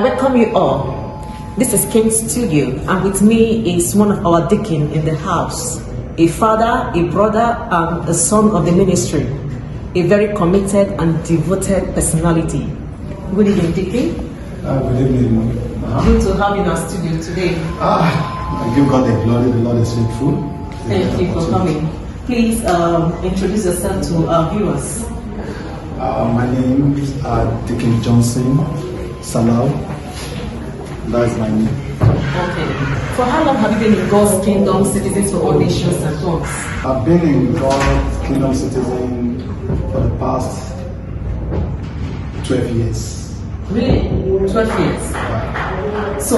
I welcome you all. This is King's Studio, and with me is one of our deacon in the house, a father, a brother, and a son of the ministry, a very committed and devoted personality. Good evening, Deacon. Good evening. Good to have you in our studio today. I give God the glory. The Lord is faithful. Thank you for coming. Please introduce yourself to our viewers. My name is Deacon Johnson, Salau. That is my name. Okay. For how long have you been in God's Kingdom Citizens for All Nations and Tongues? I've been in God's Kingdom Citizen for the past 12 years. Really? 12 years? So,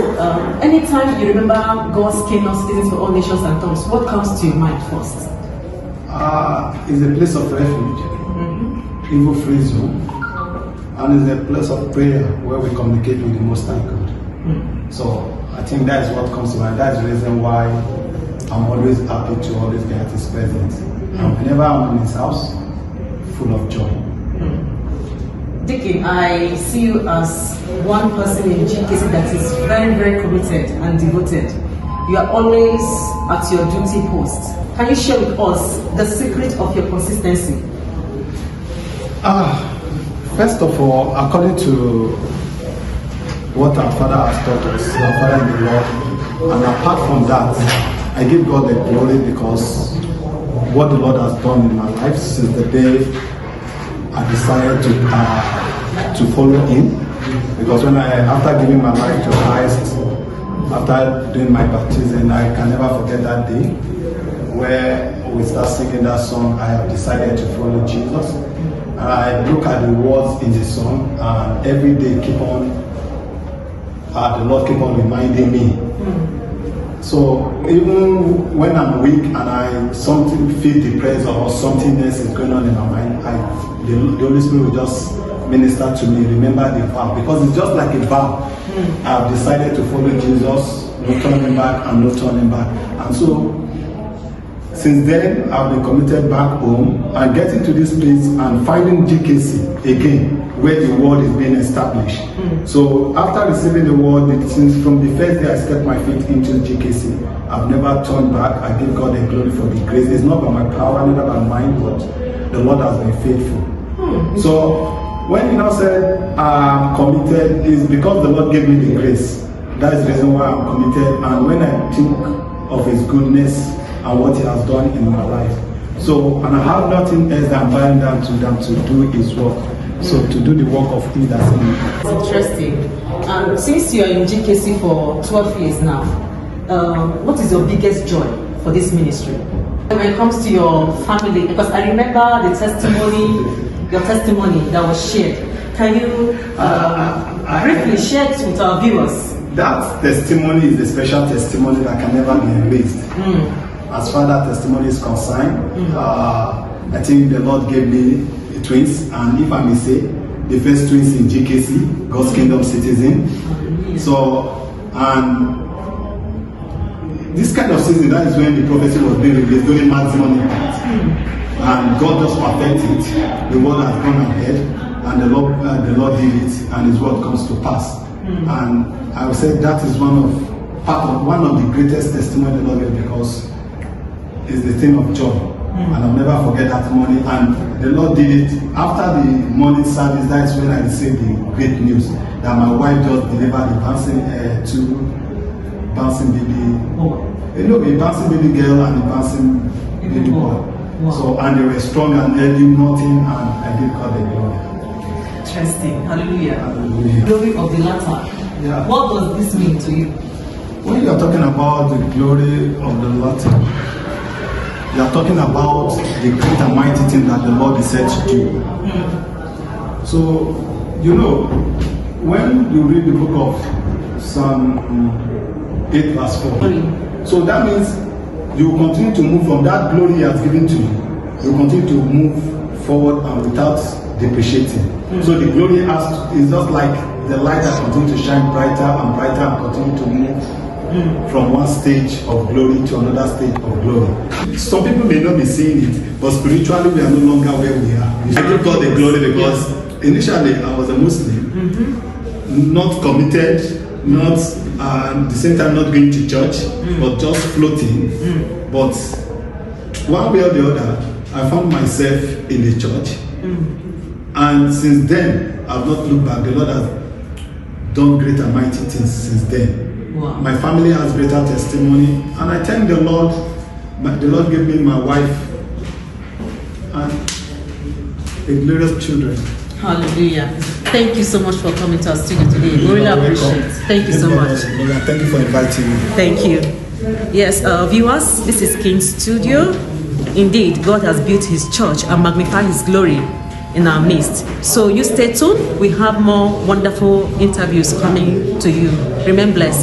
anytime you remember God's Kingdom Citizens for All Nations and Tongues, what comes to your mind first? It's a place of refuge, evil-free zone, and it's a place of prayer where we communicate with the Most High God. So I think that is what comes to mind. That's the reason why I'm always happy to always get His presence. And whenever I'm in His house, full of joy. Deacon, I see you as one person in GKC that is very, very committed and devoted. You are always at your duty post. Can you share with us the secret of your consistency? First of all, according to what our Father has taught us, our Father in the Lord, and apart from that, I give God the glory because what the Lord has done in my life since the day I decided to follow Him. Because after giving my life to Christ, after doing my baptism, I can never forget that day where we start singing that song, I have decided to follow Jesus. And I look at the words in the song, and every day the Lord keep on reminding me. So even when I'm weak and something feel depressed or something else is going on in my mind, the Holy Spirit will just minister to me, remember the vow, because it's just like a vow. I've decided to follow Jesus, no turning back and no turning back. And so since then, I've been committed back home and getting to this place and finding GKC again, where the word is being established. So after receiving the word, since from the first day I stepped my feet into GKC, I've never turned back. I give God the glory for the grace. It's not by my power, neither by mine, but the Lord has been faithful. So when He now said I'm committed, is because the Lord gave me the grace. That is the reason why I'm committed. And when I think of His goodness and what He has done in my life, so and I have nothing else than bowing down to do His work. So to do the work of He that sent me. It's interesting. Since you are in GKC for 12 years now, what is your biggest joy for this ministry? When it comes to your family, because I remember the your testimony that was shared. Can you briefly share it with our viewers? That testimony is a special testimony that can never be erased. As far as that testimony is concerned, I think the Lord gave me twins, and if I may say, the first twins in GKC, God's Kingdom Citizen. So, and this kind of season, that is when the prophecy was being released during maximum impact. And God just perfected it. The word has gone ahead, and the Lord did it, and His word comes to pass. And I would say that is one of the greatest testimony the Lord gave, because it's the thing of joy. And I'll never forget that morning. And the Lord did it after the morning service. That is when I received the great news that my wife just delivered two bouncing baby, a bouncing baby girl and a bouncing baby boy. Wow. So, and they were strong and healthy, nothing, and I give God the glory. Interesting. Hallelujah. Hallelujah. Glory of the latter. Yeah. What does this mean to you? When you are talking about the glory of the latter, you are talking about the great and mighty thing that the Lord is said to do. So, when you read the book of Psalm 8 verse 4, so that means you will continue to move from that glory He has given to you. You will continue to move forward and without depreciating. So the glory is just like the light that continues to shine brighter and brighter and continue to move from one stage of glory to another stage of glory. Some people may not be seeing it, but spiritually we are no longer where we are. I give God the glory because initially I was a Muslim. not committed, not at the same time not going to church, but just floating. But one way or the other, I found myself in the church. And since then, I've not looked back. The Lord has done great and mighty things since then. Wow. My family has greater testimony, and I thank the Lord. The Lord gave me my wife and a glorious children. Hallelujah. Thank you so much for coming to our studio today. We really appreciate it. Thank you so much. Thank you for inviting me. Thank you. Yes, viewers, this is King's Studio. Indeed, God has built his church and magnified his glory in our midst. So you stay tuned. We have more wonderful interviews coming to you. Remain blessed.